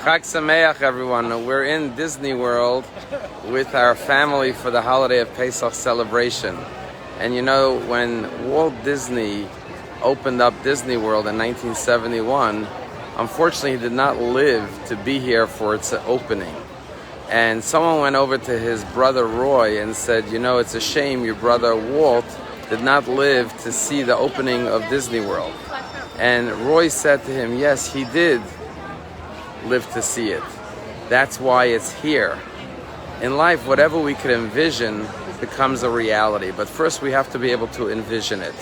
Chag Sameach, everyone. We're in Disney World with our family for the holiday of Pesach celebration. And you know, when Walt Disney opened up Disney World in 1971, unfortunately he did not live to be here for its opening. And someone went over to his brother Roy and said, you know, it's a shame your brother Walt did not live to see the opening of Disney World. And Roy said to him, yes, he did live to see it. That's why it's here. In life, whatever we could envision becomes a reality. But first we have to be able to envision it.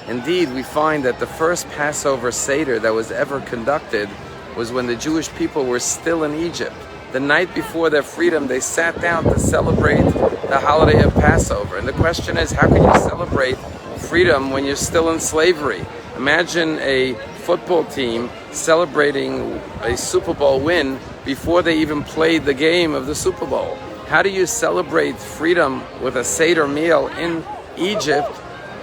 Indeed, we find that the first Passover Seder that was ever conducted was when the Jewish people were still in Egypt. The night before their freedom, they sat down to celebrate the holiday of Passover. And the question is, how can you celebrate freedom when you're still in slavery? Imagine a football team celebrating a Super Bowl win before they even played the game of the Super Bowl. How do you celebrate freedom with a Seder meal in Egypt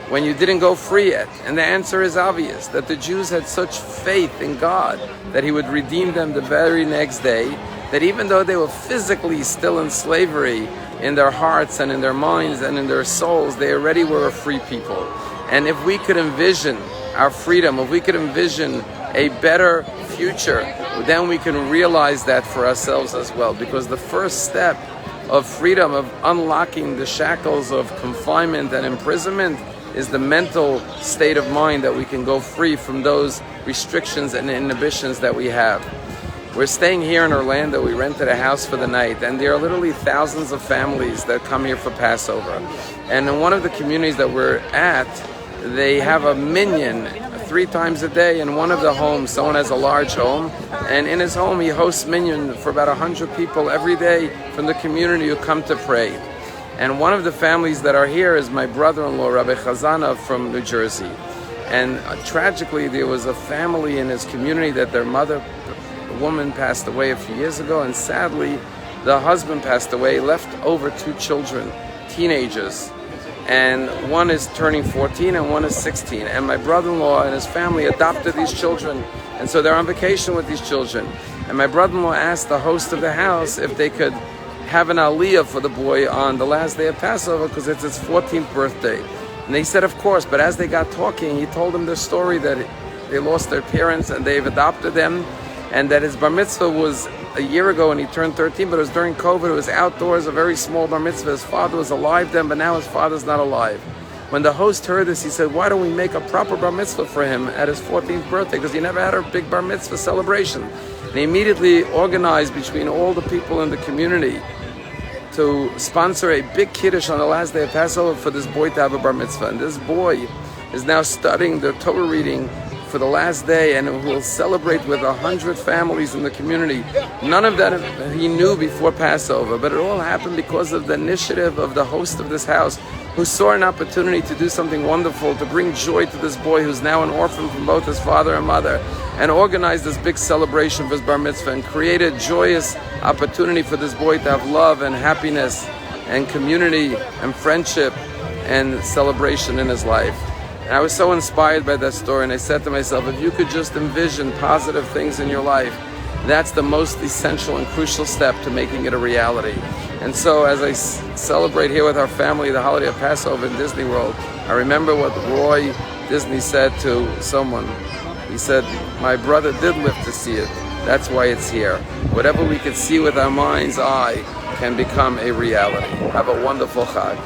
when you didn't go free yet? And the answer is obvious, that the Jews had such faith in God that He would redeem them the very next day, that even though they were physically still in slavery, in their hearts and in their minds and in their souls, they already were a free people. And if we could envision our freedom, if we could envision a better future, then we can realize that for ourselves as well. Because the first step of freedom, of unlocking the shackles of confinement and imprisonment, is the mental state of mind that we can go free from those restrictions and inhibitions that we have. We're staying here in Orlando. We rented a house for the night, and there are literally thousands of families that come here for Passover. And in one of the communities that we're at, they have a minyan 3 times a day in one of the homes. Someone has a large home, and in his home he hosts minyan for about 100 people every day from the community who come to pray. And one of the families that are here is my brother-in-law, Rabbi Chazana from New Jersey. And tragically, there was a family in his community that their mother, a woman, passed away a few years ago, and sadly, the husband passed away, left over 2 children, teenagers. And one is turning 14 and one is 16. And my brother-in-law and his family adopted these children. And so they're on vacation with these children. And my brother-in-law asked the host of the house if they could have an aliyah for the boy on the last day of Passover because it's his 14th birthday. And they said, of course. But as they got talking, he told them the story that they lost their parents and they've adopted them. And that his bar mitzvah was a year ago and he turned 13, but it was during COVID. It was outdoors, a very small bar mitzvah. His father was alive then, but now his father's not alive. When the host heard this, he said, why don't we make a proper bar mitzvah for him at his 14th birthday? Because he never had a big bar mitzvah celebration. And he immediately organized between all the people in the community to sponsor a big kiddush on the last day of Passover for this boy to have a bar mitzvah. And this boy is now studying the Torah reading for the last day, and will celebrate with 100 families in the community. None of that he knew before Passover, but it all happened because of the initiative of the host of this house, who saw an opportunity to do something wonderful, to bring joy to this boy who's now an orphan from both his father and mother, and organized this big celebration for his bar mitzvah, and created joyous opportunity for this boy to have love and happiness and community and friendship and celebration in his life. And I was so inspired by that story, and I said to myself, if you could just envision positive things in your life, that's the most essential and crucial step to making it a reality. And so as I celebrate here with our family the holiday of Passover in Disney World, I remember what Roy Disney said to someone. He said, my brother did live to see it. That's why it's here. Whatever we could see with our mind's eye can become a reality. Have a wonderful Chag.